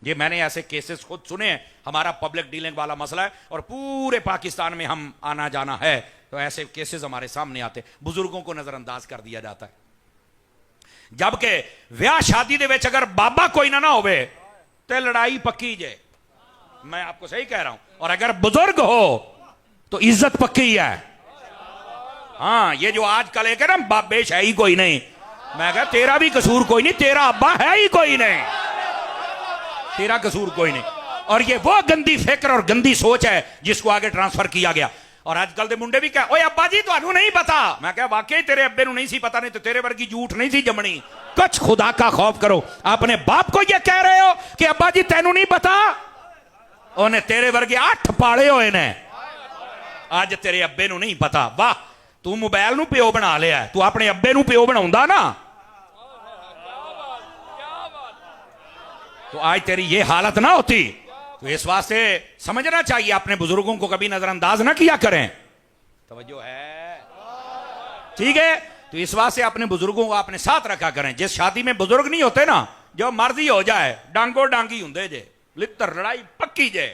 ये मैंने ऐसे केसेस खुद सुने हैं, हमारा पब्लिक डीलिंग वाला मसला है और पूरे पाकिस्तान में हम आना जाना है तो ऐसे केसेस हमारे सामने आते, बुजुर्गों को नजरअंदाज कर दिया जाता है। जबकि ब्याह शादी दे विच अगर बाबा कोई ना होवे तो लड़ाई पक्की जे, मैं आपको सही कह रहा हूं, और अगर बुजुर्ग हो तो इज्जत पक्की है। हाँ, ये जो आजकल एक है ना बाबेश है ही कोई नहीं, मैं कहा तेरा भी कसूर कोई नहीं, तेरा अब्बा है ही कोई नहीं, तेरा कसूर कोई नहीं। और ये वो गंदी फिक्र और गंदी सोच है जिसको आगे ट्रांसफर किया गया। और आजकल के मुंडे भी कह, ओए अब्बा जी तुहानू नहीं पता, मैं कहा वाकई तेरे अब्बे नू नहीं सी पता, नहीं तो तेरे वर्गी झूठ नहीं सी जमनी। कुछ खुदा का खौफ करो, अपने बाप को ये कह रहे हो कि अब्बा जी तेनू नहीं पता, उन्हें तेरे वर्गे 8 पाले हुए ने, आज तेरे अब्बे नू नहीं पता। वाह, तू मोबाइल नू प्यो बना लिया, तू अपने अब्बे नू प्यो बनाउंदा ना तो आज तेरी ये हालत ना होती। तो इस वास्ते समझना चाहिए, अपने बुजुर्गों को कभी नजरअंदाज ना किया करें। तवज्जो है, ठीक है? तो इस वास्ते अपने बुजुर्गों को अपने साथ रखा करें। जिस शादी में बुजुर्ग नहीं होते ना, जो मर्जी हो जाए डांगो डांगी होंगे जे, लितर लड़ाई पक्की जे।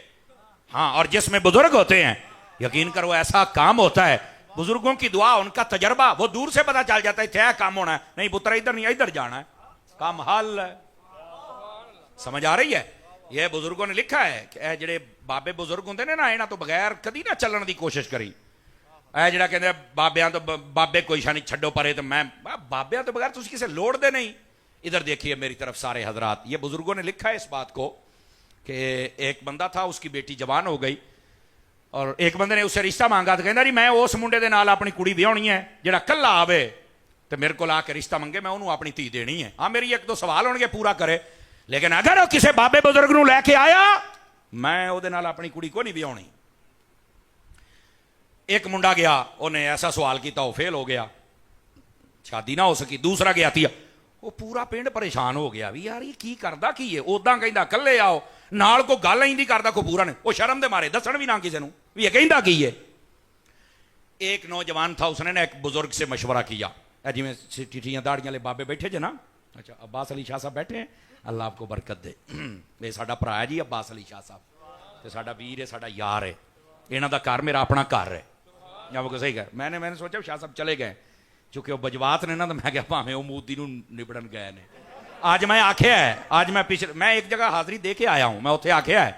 हाँ, और जिसमें बुजुर्ग होते हैं यकीन करो ऐसा काम होता है, बुजुर्गों की दुआ, उनका तजर्बा, वो दूर से पता चल जाता है क्या काम होना है, नहीं पुत्र इधर नहीं इधर जाना है, काम हल है। समझ आ रही है? यह बुजुर्गों ने लिखा है कि जेडे बाबे बुजुर्ग होंगे ने ना, इन्हां तो बगैर कदी ना चलने की कोशिश करी। ऐ जेड़ा कहते बाबियां तो बाबे कोई शा नहीं छड्डो परे, तो मैं बाबियां तो बगैर तुसी किसे लोड़ दे नहीं। इधर देखिए मेरी तरफ सारे हजरात, ये बुजुर्गों ने लिखा है इस बात को कि एक बंदा था, उसकी बेटी जवान हो गई और एक बंदे ने उससे रिश्ता मांगा, तो कहता जी मैं उस मुंडे दे नाल अपनी कुड़ी विआहनी है जेड़ा कल्ला आवे तो मेरे को आके रिश्ता मंगे, मैं उन्होंने अपनी धी देनी है। हाँ, मेरी एक दो सवाल होंगे पूरा करे, लेकिन अगर वो किसी बाबे बुजुर्ग नूं लैके आया मैं उहदे नाल अपनी कुड़ी को नहीं विआहनी। एक मुंडा गया, उन्हें ऐसा सवाल किया, वो फेल हो गया, शादी ना हो सकी। दूसरा गया थी, वो पूरा पिंड परेशान हो गया भी यार ये की करदा की है, उदा कहंदा कल्ले आओ, नाल को गल ही नहीं करदा, को पूरा ने, वो शर्म दे मारे दसण भी ना किसी नूं भी ये कहंदा की है। एक नौजवान था, उसने ना एक बुजुर्ग से मशवरा किया, जिवें चिट्ठियां दाड़ियां वाले बाबे बैठे जे ना, अच्छा अब्बास अली शाह साहब बैठे हैं, अल्लाह आपको बरकत दे। ये साडा भरा है जी अब्बास अली शाह साहब, तो साडा वीर है, साडा यार है, इन्हां दा घर मेरा अपना घर है, या वो सही कह। मैंने सोचा शाह साहब चले गए, चूंकि वो बजवात ने ना, तो मैं क्या भावें वो मोदी नूं निबड़न गए ने। आज मैं आख्या है, आज मैं एक जगह हाजरी दे के आया हूं, मैं उत्थे आख्या है,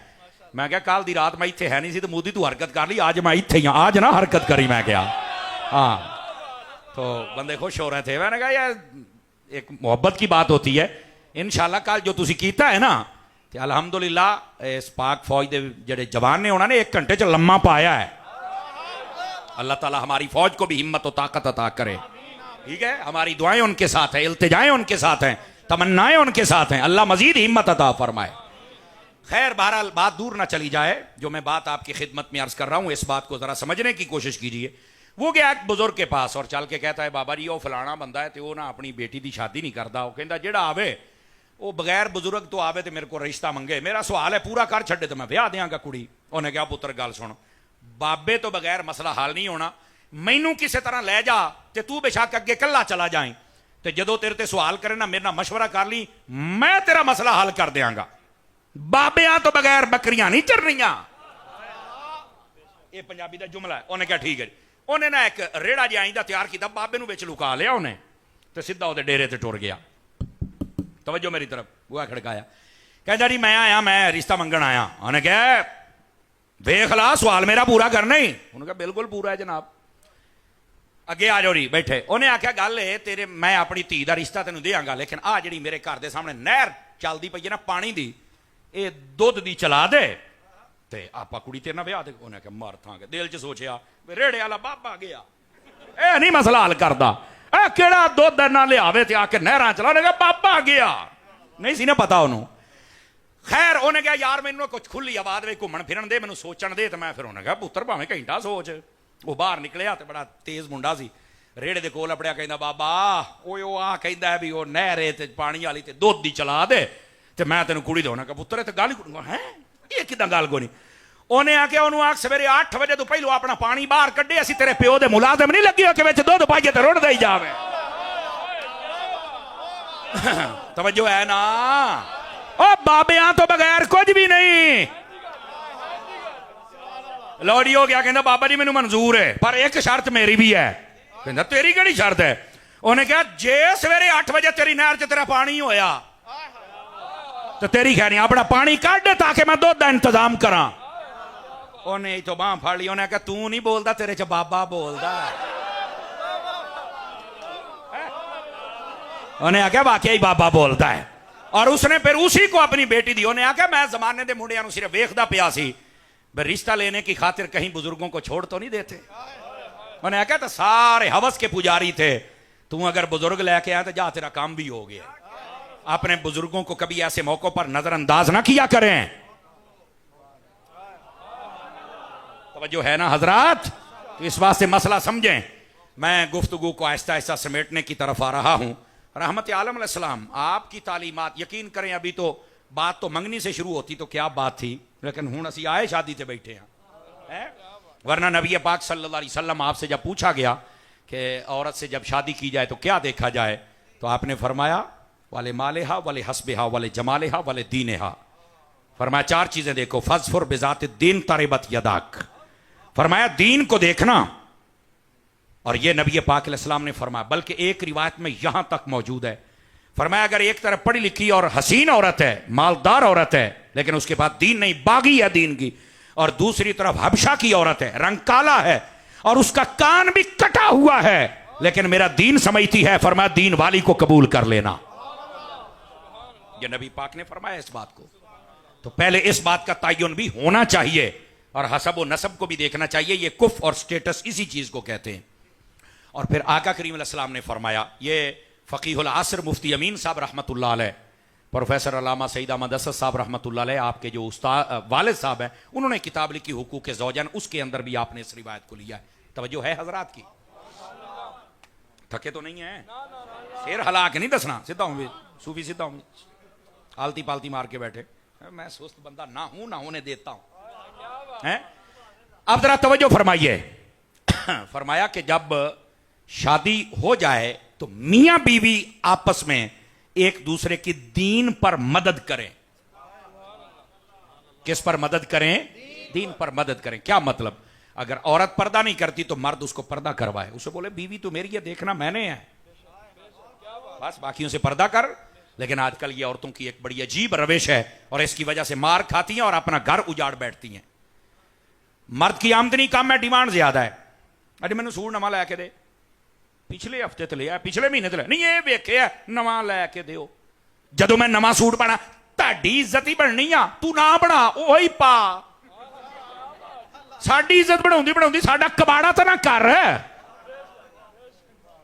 मैं क्या कल दी रात मैं इत्थे है नहीं सी, तो मोदी तू हरकत कर ली, आज मैं इत्थे ही आज ना हरकत करी, मैं क्या। हाँ, तो बंदे खुश हो रहे थे, मैंने कहा यार एक मोहब्बत की बात होती है। इंशाल्लाह कल जो तुसी कीता है ना, तो अल्हम्दुलिल्लाह इस पाक फौज के जेडे जवान ने उन्होंने 1 घंटे च लम्मा पाया है। अल्लाह ताला हमारी फौज को भी हिम्मत और ताकत अता करे, ठीक है? हमारी दुआएं उनके साथ हैं, इल्तिजाएं उनके साथ हैं, तमन्नाएं उनके साथ हैं, अल्लाह मजीद हिम्मत अता फरमाए। खैर बहरहाल बात दूर ना चली जाए, जो मैं बात आपकी खिदमत में अर्ज कर रहा हूं, इस बात को जरा समझने की कोशिश कीजिए। वो गया एक बुजुर्ग के पास और चल के कहता है, बाबा जी वो फलाना बंदा है, तो वो ना अपनी बेटी की शादी नहीं करता, वो कहता जेड़ा आवे वो बगैर बुजुर्ग तो आवे तो मेरे को रिश्ता मंगे, मेरा सवाल है पूरा कर छड़े तो मैं ब्याह देंगा कुड़ी। उन्हें कहा पुत्र गल सुन, बाबे तो बगैर मसला हल नहीं होना, मैनू किसी तरह लै जा तो तू बेशक अगे कला चला जाए, तो जो तेरे ते सवाल करे ना मेरे ना मशवरा कर ली, मैं तेरा मसला हल कर देंगा। बाबियां तो बगैर बकरियां नहीं चरनियां, ये पंजाबी का जुमला है। उन्हें क्या ठीक है, उन्हें ना एक रेड़ा जिहा इंदा तैयार किया, बाबे नूं विच लुका लिया उन्हें, तो सीधा उहदे डेरे ते टुर गया। तवज्जो मेरी तरफ, बुआ खड़काया, कहता जी मैं आया, मैं रिश्ता मंगण आया। उन्हें कहा देख ला सवाल मेरा पूरा करना ही। उन्होंने कहा बिल्कुल पूरा है जनाब, अगे आ जाओ जी बैठे। उन्हें आख्या गल है तेरे, मैं अपनी धी का रिश्ता तेन देंगा, लेकिन आ जी मेरे घर के सामने नहर चलती पई है ना पानी की, ये दुध की चला दे ते आपा कुड़ी तेरे ना ब्याह दे। उन्हें आख्या मर थांगे, दिल च सोचिया रेड़े वाला बाबा गया, यह नहीं मसला हल करता, केड़ा दुध ना लियावे ते आके नहर चला, उन्हें कहा बाबा गया, नहीं सी ना पता उन्होंने। खैर उन्हें कहा यार मैनू कुछ खुली आबाद में घूमन फिरन दे, मैनू सोचन दे, तो मैं फिर उन्हें कहा पुत्र भावें घंटा सोच। वो बाहर निकलिया तो बड़ा तेज मुंडा सी, रेड़े दे कोल अपड़िया, कहंदा बाबा ओए ओ आ कहंदा है भी वो नहर ते पानी वाली ते दुध दी चला दे ते मैं तेन कुड़ी दे। कहा पुत्र ते गल ही है ये किदां गल कोनी। उन्हें आख्या उन्होंने आख सवेरे 8 बजे तो पहलो अपना पानी बाहर कड्डे, असीं तेरे प्यो दे मुलाजम नहीं लगे कि विच दुध पाइए ते रुड़ दे जावे। तवज्जो है ना, ओ बाबियां तो बगैर कुछ भी नहीं। लौड़ी हो गया, कहता बाबा जी मैनू मंजूर है, पर एक शर्त मेरी भी है। कहता तेरी केड़ी शर्त है? उन्हें कहा जे सवेरे 8 बजे तेरी नहर च तेरा पानी होया तो तेरी खैर अपना पानी कढ़ ताकि मैं दुध का इंतजाम करा। उन्हें तो बांह फड़ ली, उन्हें कहा तू नहीं बोलता, तेरे च बाबा बोलता। उन्हें आख्या वाकई बाबा बोलता है। और उसने फिर उसी को अपनी बेटी दी। उन्हें आख्या मैं जमाने के मुंडिया सिर्फ वेखदा पिया सी, रिश्ता लेने की खातिर कहीं बुजुर्गों को छोड़ तो नहीं देते। उन्हें आख्या तो सारे हवस के पुजारी थे, तू अगर बुजुर्ग लेके आया तो जा तेरा काम भी हो गया। अपने बुजुर्गों को कभी ऐसे मौकों पर नजरअंदाज ना किया करें। तवज्जो है ना हजरात? तो इस बात से मसला समझें। मैं गुफ्तगू को आहिस्ता आहिस्ता समेटने की तरफ आ रहा हूं। रहमत आलम अलैहिस्सलाम आपकी तालीमात, यकीन करें अभी तो बात तो मंगनी से शुरू होती तो क्या बात थी, लेकिन हुण असी आए शादी से बैठे हैं। वरना नबी पाक सल्लल्लाहु अलैहि वसल्लम आपसे जब पूछा गया कि औरत से जब शादी की जाए तो क्या देखा जाए, तो आपने फरमाया वाले मालेहा वाले हस्बेहा वाले जमालेहा वाले दीनेहा। फरमाया 4 चीजें देखो, फजफुर बिजात दीन तरिबत यदाक। फरमाया दीन को देखना। और यह नबी पाक अलैहिस्सलाम ने फरमाया, बल्कि एक रिवायत में यहां तक मौजूद है, फरमाया अगर एक तरफ पढ़ी लिखी और हसीन औरत है, मालदार औरत है, लेकिन उसके बाद दीन नहीं, बागी है दीन की, और दूसरी तरफ हबशा की औरत है, रंग काला है और उसका कान भी कटा हुआ है, लेकिन मेरा दीन समझती है, फरमाया दीन वाली को कबूल कर लेना। ये नबी पाक ने फरमाया इस बात को। तो पहले इस बात का तयन भी होना चाहिए और हसब व नसब को भी देखना चाहिए। ये कुफ और स्टेटस इसी चीज को कहते हैं। और फिर आका करीम अलैहिस्सलाम ने फरमाया, ये फ़कीहुल असर मुफ्ती अमीन साहब रहमतुल्लाह अलैह, प्रोफेसर अल्लामा सईद अहमद असद साहब रहमतुल्लाह अलैह, आपके जो उस्ताद वालिद साहब हैं, उन्होंने किताब लिखी हुकूक ज़ौजन, उसके अंदर भी आपने इस रिवायत को लिया है। तवज्जो है हजरात की? थके तो नहीं है? शेर हला के नहीं दसना, सीधा हूँ सूफी, सीधा हूँ, आलती पालती मार के बैठे। मैं सुस्त बंदा ना हूं, ना होने देता हूं। अब जरा तवज्जो फरमाइए। फरमाया कि जब शादी हो जाए तो मियां बीवी आपस में एक दूसरे की दीन पर मदद करें। किस पर मदद करें? दीन पर मदद करें। क्या मतलब? अगर औरत पर्दा नहीं करती तो मर्द उसको पर्दा करवाए, उसे बोले बीवी तो मेरी है, देखना मैंने है, बस बाकियों से पर्दा कर। लेकिन आजकल ये औरतों की एक बड़ी अजीब रविश है और इसकी वजह से मार खाती हैं और अपना घर उजाड़ बैठती हैं। मर्द की आमदनी कम है, डिमांड ज्यादा है। अरे मैंने सूट नवा लैके दे, पिछले हफ्ते तो लिया, पिछले महीने तो लिया नहीं, ये वेखे नवा लैके दो। जदों मैं नवा सूट पाना, ताड़ी इज्जत ही बननी आ, तू ना बना ओही पा। साडी इज्जत बनाउंदी बनाउंदी साडा कबाड़ा तो ना कर।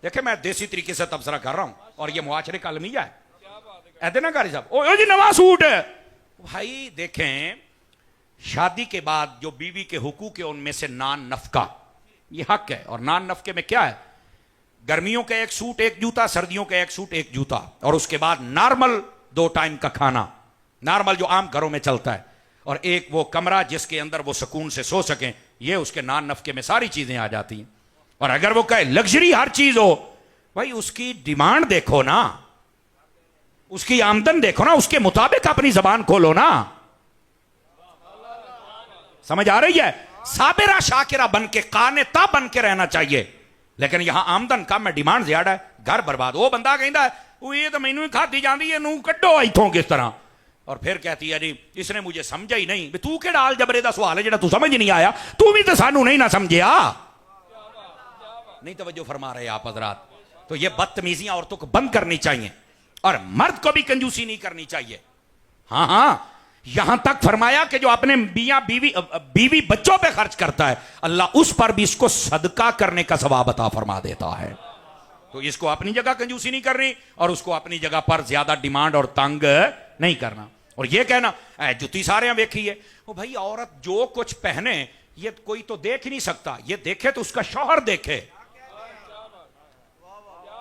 देखे मैं देसी तरीके से तबसरा कर रहा हूं और ये मुआशरे का अलमिया है। ऐसे ना कारी साहब, ओ जी नवा सूट है भाई। देखें, शादी के बाद जो बीवी के हुकूक है उनमें से नान नफका ये हक है। और नान नफके में क्या है? गर्मियों का एक सूट एक जूता, सर्दियों का एक सूट एक जूता, और उसके बाद नॉर्मल 2 टाइम का खाना, नॉर्मल जो आम घरों में चलता है, और एक वो कमरा जिसके अंदर वो सुकून से सो सकें। ये उसके नान नफके में सारी चीजें आ जाती हैं। और अगर वो कहे लग्जरी हर चीज हो, भाई उसकी डिमांड देखो ना, उसकी आमदन देखो ना, उसके मुताबिक अपनी जबान खोलो ना। समझ आ रही है? साबिरा शाकिरा बन के, कानेता बन के रहना चाहिए। लेकिन यहां आमदन कम है, डिमांड ज्यादा है, घर बर्बाद। वो बंदा कहता है वो ये तो मैनू ही खाती जाती है, नू कड्डो इथों किस तरह। और फिर कहती है जी इसने मुझे समझा ही नहीं। तू के डाल जबरे का सवाल है जेड़ा तू समझ नहीं आया, तू भी तो सानू नहीं ना समझिया। नहीं तवज्जो फरमा रहे आप हजरात। तो ये बदतमीजियां औरतों को बंद करनी चाहिए और मर्द को भी कंजूसी नहीं करनी चाहिए। हाँ हाँ, यहां तक फरमाया कि जो अपने मियां बीवी बच्चों पे खर्च करता है, अल्लाह उस पर भी इसको सदका करने का सवाब अता फरमा देता है। तो इसको अपनी जगह कंजूसी नहीं करनी और उसको अपनी जगह पर ज्यादा डिमांड और तंग नहीं करना। और ये कहना जुती सारे वेखी है, वो भाई औरत जो कुछ पहने ये कोई तो देख ही नहीं सकता, ये देखे तो उसका शौहर देखे,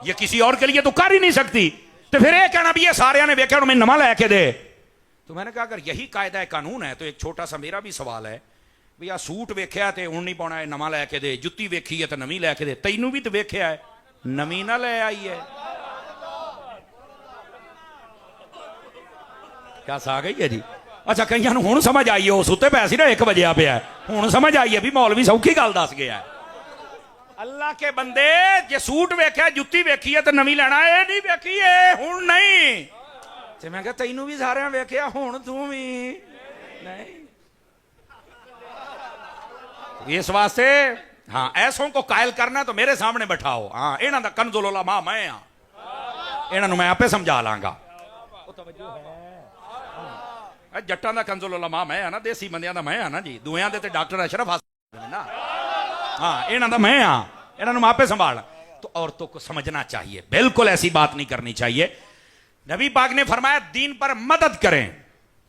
ये किसी और के लिए तो कर ही नहीं सकती। तो फिर ये कहना भी ये सारे ने वेखे और मैं नवा लैके दे। तो मैंने कहा अगर यही कायदा है, कानून है, तो एक छोटा सा मेरा भी सवाल है, भैया सूट वेख्या तो हुण नहीं पाना है, नवा लैके दे, जुत्ती वेखी है तो नवी लैके दे, तैनू भी तो वेख्या है नवी ना ले आई है। क्या सा गई है जी। अच्छा कईयां नूं हुण समझ आई है, उस उत्ते पै सी ना 1 बजे पिया, हुण समझ आई है भी मौलवी सौखी गल दस गया है। अल्लाह के बंदे जे सूट वेख्या जुत्ती वेखी है तो नवीं लेना, ये नहीं वेखी है हुण नहीं। ते मैं कहा तैनू भी सारियां वेख्या हुण तू भी नहीं। इस वास्ते हाँ ऐसों को कायल करना तो मेरे सामने बैठाओ। हाँ इन्हां दा कंजुल उलमा मैं हाँ, इन्हां नूं मैं आपे समझा लांगा। जट्टां दा कंजुल उलमा मैं है ना, देसी बंदियां दा मैं है ना जी, दुआं दे ते डॉक्टर अशरफ हसन ना। हाँ इन्हां दा मैं हाँ, इन्हां नूं मैं आपे संभाल। तो औरतों को समझना चाहिए, बिल्कुल ऐसी बात नहीं करनी चाहिए। नबी पाक ने फरमाया दीन पर मदद करें।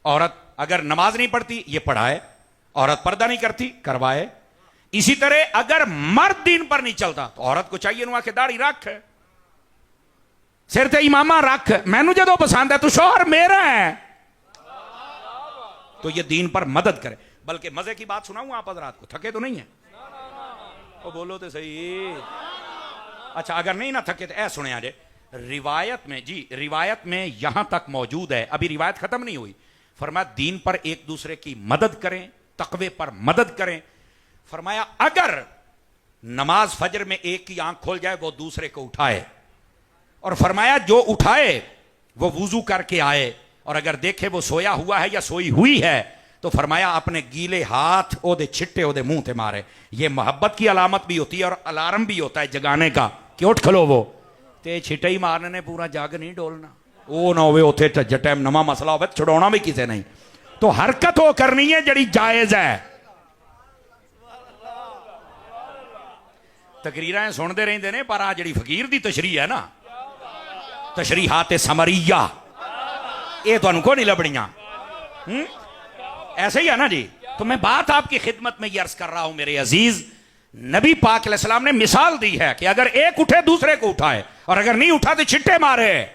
औरत अगर नमाज नहीं पढ़ती ये पढ़ाए, औरत पर्दा नहीं करती करवाए। इसी तरह अगर मर्द दीन पर नहीं चलता तो औरत को चाहिए नुआ के दाढ़ी रख, सिर ते इमामा रख, मैनू जो पसंद है तू शौहर मेरा है, तो ये दीन पर मदद करे। बल्कि मजे की बात सुनाऊं आप हजरात को, थके तो नहीं है? तो बोलो तो सही। अच्छा अगर नहीं ना थके तो ऐ सुने आज रिवायत में जी, रिवायत में यहां तक मौजूद है, अभी रिवायत खत्म नहीं हुई। फरमाया दीन पर एक दूसरे की मदद करें, तकवे पर मदद करें। फरमाया अगर नमाज फजर में एक की आंख खोल जाए वो दूसरे को उठाए, और फरमाया जो उठाए वो वुजू करके आए, और अगर देखे वो सोया हुआ है या सोई हुई है तो फरमाया अपने गीले हाथ ओदे छिट्टे ओदे मुंह ते मारे। ये मोहब्बत की अलामत भी होती है और अलार्म भी होता है जगाने का कि उठ खलो वो ते छिट्टे ही मारने ने पूरा जग नहीं डोलना। वो ना हो उथे झ टाइम नवा मसला हो छुड़ाना भी किसी नहीं। तो हरकत वो करनी है जड़ी जायज है। तकरीरें सुनते रहते ने पर आ जी फकीर की तशरीह है ना, तशरीहात समरिया ये तुहानू को नहीं लभड़ियां। ऐसे ही है ना जी। तो मैं बात आपकी खिदमत में ये अर्ज कर रहा हूं मेरे अजीज, नबी पाक अलैहिस्सलाम ने मिसाल दी है कि अगर एक उठे दूसरे को उठाए, और अगर नहीं उठा तो छिट्टे मारे।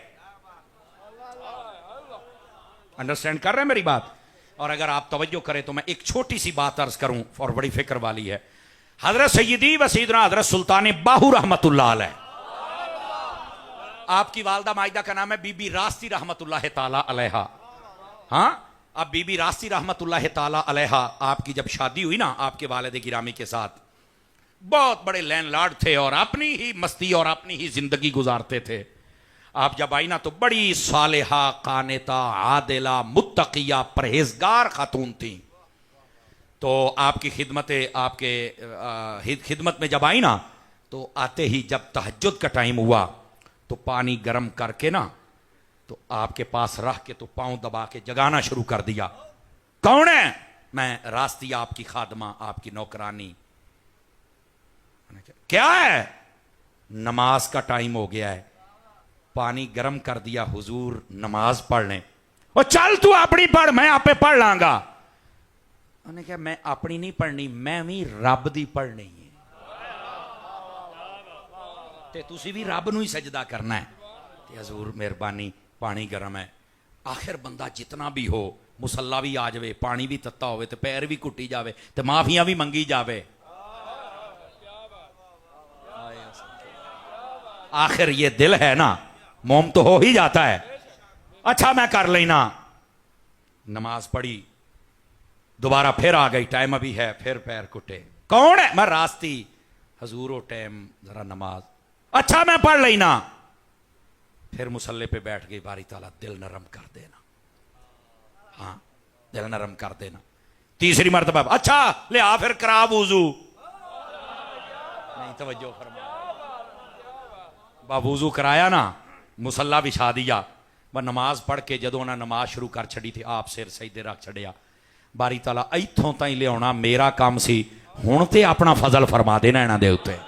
अंडरस्टैंड कर रहे हैं मेरी बात? और अगर आप तवज्जो करें तो मैं एक छोटी सी बात अर्ज करूं और बड़ी फिक्र वाली है। हजरत सैयदी व सैयदना हजरत सुल्तान बाहू रहमतुल्लाह अलैह, आपकी वालदा माइदा का नाम है बीबी रास्ती रहमतुल्लाह ताला अलैहा। हाँ अब बीबी रास्ती रहमतुल्लाह ताला अलैहा आपकी जब शादी हुई ना आपके वालिद गिरामी के साथ, बहुत बड़े लैंडलॉर्ड थे और अपनी ही मस्ती और अपनी ही जिंदगी गुजारते थे। आप जब आई ना तो बड़ी सालेहा, कानेता, आदिला, मुत्तकिया, परहेजगार खातून थी। तो आपकी खिदमत में जब आई ना तो आते ही जब तहज्जुद का टाइम हुआ तो पानी गर्म करके ना तो आपके पास रख के तो पांव दबा के जगाना शुरू कर दिया। कौन है? मैं रास्ती आपकी खादमा, आपकी नौकरानी। क्या है? नमाज का टाइम हो गया है, पानी गर्म कर दिया हुजूर नमाज पढ़ने। और चल तू अपनी पढ़, मैं आपे पढ़ लांगा। उन्हें क्या मैं अपनी नहीं पढ़नी, मैं भी रब दी पढ़नी है, ते तुसी भी रब नूं ही सजदा करना है। ते हजूर मेहरबानी पानी गर्म है। आखिर बंदा जितना भी हो, मुसल्ला भी आ जाए, पानी भी तत्ता हो, तो पैर भी कुटी जाए, तो माफिया भी मंगी जाए। आखिर ये दिल है ना, मोम तो हो ही जाता है। अच्छा मैं कर लेना। नमाज पढ़ी, दोबारा फिर आ गई, टाइम अभी है, फिर पैर कुटे। कौन है? मैं रास्ती। हजूरो टाइम जरा नमाज। अच्छा मैं पढ़ लेना। फिर मुसल्ले पे बैठ गई। बारी ताला दिल नरम कर देना, हाँ दिल नरम कर देना। तीसरी मरतबा अच्छा ले आ फिर करा वुजू। नहीं तवज्जो फरमा। वुजू कराया ना, मुसल्ला बिछा दिया, वह नमाज पढ़ के जदों उन्हें नमाज शुरू कर छड़ी थी आप सिर सजदे रख छड़िया। बारी ताला इत्थों ताई लियाना मेरा काम सी, हुण ते अपना फजल फरमा देना इन्हां दे उत्ते।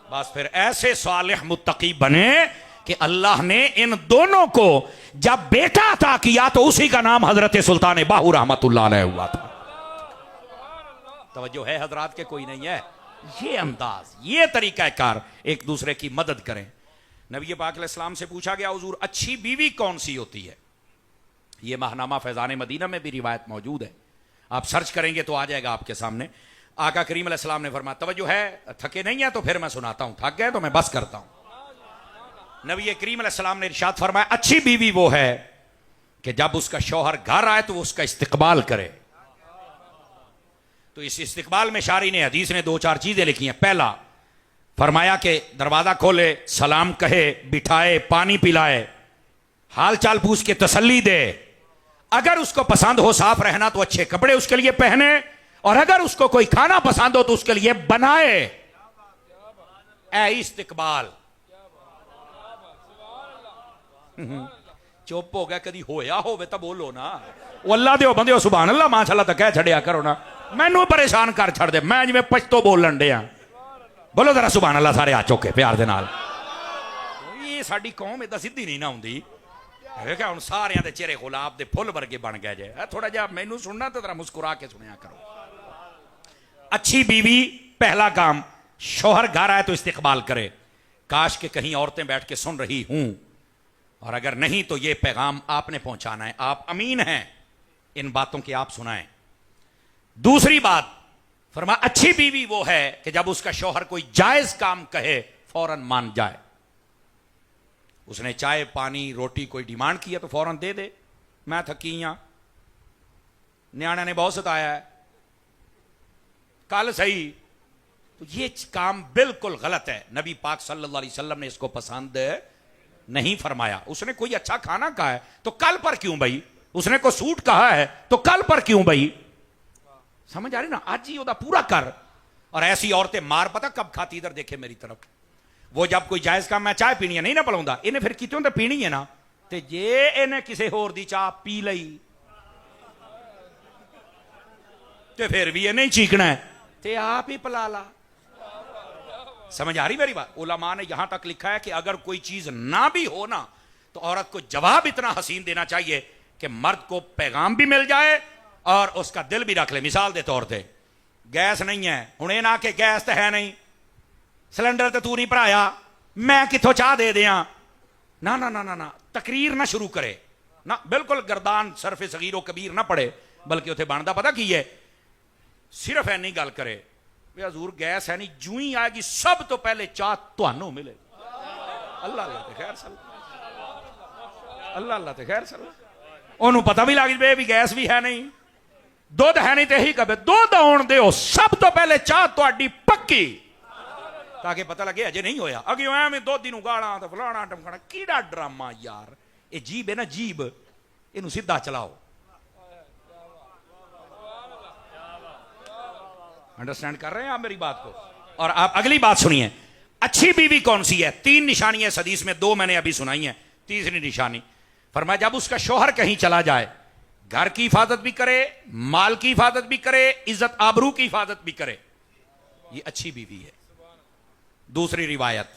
बस फिर ऐसे सालिह मुत्तकी बने कि अल्लाह ने इन दोनों को जब बेटा अता किया तो उसी का नाम हजरत सुल्तान बाहू रहमतुल्लाह अलैह हुआ था। तवज्जो है हजरात के? कोई नहीं है? ये अंदाज, ये तरीकाकार, एक दूसरे की मदद करें। नबी पाक अलैहिस्सलाम से पूछा गया हुजूर अच्छी बीवी कौन सी होती है? ये माहनामा फैजान मदीना में भी रिवायत मौजूद है, आप सर्च करेंगे तो आ जाएगा आपके सामने। आका करीम अलैहिस्सलाम ने फरमाया, तवज्जो है, थके नहीं है तो फिर मैं सुनाता हूं, थक गए तो मैं बस करता हूं। नबी करीम अलैहिस्सलाम ने इरशाद फरमाया अच्छी बीवी वो है कि जब उसका शौहर घर आए तो वो उसका इस्तकबाल करे। तो इस इस्तकबाल में शारी ने, हदीस ने 2-4 चीजें लिखी हैं। पहला फरमाया कि दरवाजा खोले, सलाम कहे, बिठाए, पानी पिलाए, हाल चाल पूछ के तसल्ली दे। अगर उसको पसंद हो साफ रहना तो अच्छे कपड़े उसके लिए पहने, और अगर उसको कोई खाना पसंद हो तो उसके लिए बनाए। ए इस्तकबाल। चुप हो गया, कदी होया होवे तो बोलो ना। वो अल्लाह दे बंदे सुभान अल्लाह माशाअल्लाह तो कह छड़िया करो ना, मैनू परेशान कर छड़ दे, मैं जिवें पछतो बोलन डिया। बोलो जरा सुभान अल्लाह सारे आ चुके प्यार दे नाल। ये साडी कौम इदां सीधी नहीं ना हुंदी। वेखिया हुण सारियां दे चेहरे गुलाब दे फुल वर्गे बन गए जे। थोड़ा जिहा मैनू सुनना तो जरा मुस्कुरा के सुनिया करो। अच्छी बीवी पहला काम, शौहर घर आए तो इस्तकबाल करे। काश के कहीं औरतें बैठ के सुन रही हूं, और अगर नहीं तो यह पैगाम आपने पहुंचाना है। आप अमीन हैं इन बातों की, आप सुनाएं। दूसरी बात फरमा, अच्छी बीवी वो है कि जब उसका शौहर कोई जायज काम कहे फौरन मान जाए। उसने चाय पानी रोटी कोई डिमांड किया तो फौरन दे दे। मैं थकी हां, न्याणा ने बहुत सताया है, कल सही। तो ये काम बिल्कुल गलत है। नबी पाक सल्लल्लाहु अलैहि वसल्लम ने इसको पसंद नहीं फरमाया। उसने कोई अच्छा खाना कहा है तो कल पर क्यों भाई, उसने कोई सूट कहा है तो कल पर क्यों भाई। समझ आ रही ना, आज ही ओदा पूरा कर। और ऐसी औरतें मार पता कब खाती, इधर देखे मेरी तरफ, वो जब कोई जायज काम, मैं चाय पीनी है नहीं ना पिलाਉਂਦਾ, इन्हें फिर कितों तो पीनी है ना, ते जे इन्हें किसी होर दी चाह पी लई ते फिर भी इन्हें चीकना है ते आप ही पिला ला। समझ आ रही मेरी बात। उलमा ने यहां तक लिखा है कि अगर कोई चीज ना भी हो ना तो औरत को जवाब इतना हसीन देना चाहिए कि मर्द को पैगाम भी मिल जाए और उसका दिल भी रख ले। मिसाल दे तौर पे, गैस नहीं है, हुणे ना कि गैस तो है नहीं, सिलेंडर तो तू नहीं भराया, मैं कितों चाह दे दिया। ना ना ना ना ना, तकरीर ना शुरू करे ना, बिल्कुल गर्दान सरफे सगीरो कबीर ना पड़े, बल्कि उसे बनता पता की है, सिर्फ है नहीं गल करे वे हजूर गैस है नहीं, जू ही आएगी सब तो पहले चाह तुहानू मिले। अल्लाह अल्लाह ते खैर सल, अल्लाह अल्लाह ते खैर सल। ओनू पता भी लग जाए भी गैस भी है नहीं, दुध है नहीं, तो यही कहे दुध आउण दिओ, सब तो पहले चाह तुहाडी पक्की, ताकि पता लगे अजे नहीं होया। अगे एवं दोधी नूं गालां ते फलाना टमकाना, कीड़ा ड्रामा यार। ये जीब है ना, जीब इनू सीधा चलाओ। अंडरस्टैंड कर रहे हैं आप मेरी बात को। और आप अगली बात सुनिए, अच्छी बीवी कौन सी है। 3 निशानियां इस हदीस में, 2 मैंने अभी सुनाई हैं। तीसरी निशानी फरमाया, जब उसका शौहर कहीं चला जाए, घर की हिफाजत भी करे, माल की हिफाजत भी करे, इज्जत आबरू की हिफाजत भी करे, ये अच्छी बीवी है। दूसरी रिवायत,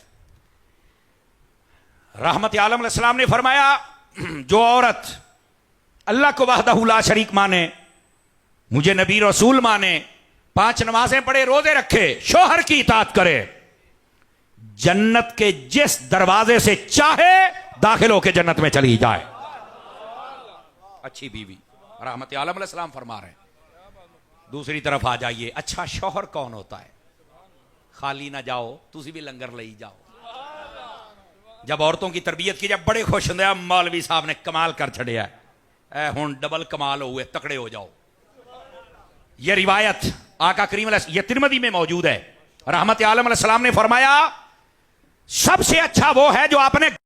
रहमत आलम अलैहिस्सलाम ने फरमाया, जो औरत अल्लाह को वहदहू ला शरीक माने, मुझे नबी रसूल माने, 5 नमाजें पढ़े, रोजे रखे, शौहर की इताअत करे, जन्नत के जिस दरवाजे से चाहे दाखिल होकर जन्नत में चली जाए। अच्छी बीवी, रहमत आलम अलैहिस्सलाम फरमा रहे हैं। दूसरी तरफ आ जाइए, अच्छा शौहर कौन होता है। खाली ना जाओ, तुसी भी लंगर ले जाओ। जब औरतों की तरबियत की जाए बड़े खुश होंगे, मौलवी साहब ने कमाल कर छड़िया है, हुण डबल कमाल हुए, तकड़े हो जाओ। यह रिवायत आका करीम यह तिरमिज़ी में मौजूद है। रहमत आलम अलैहिस्सलाम ने फरमाया, सबसे अच्छा वो है जो आपने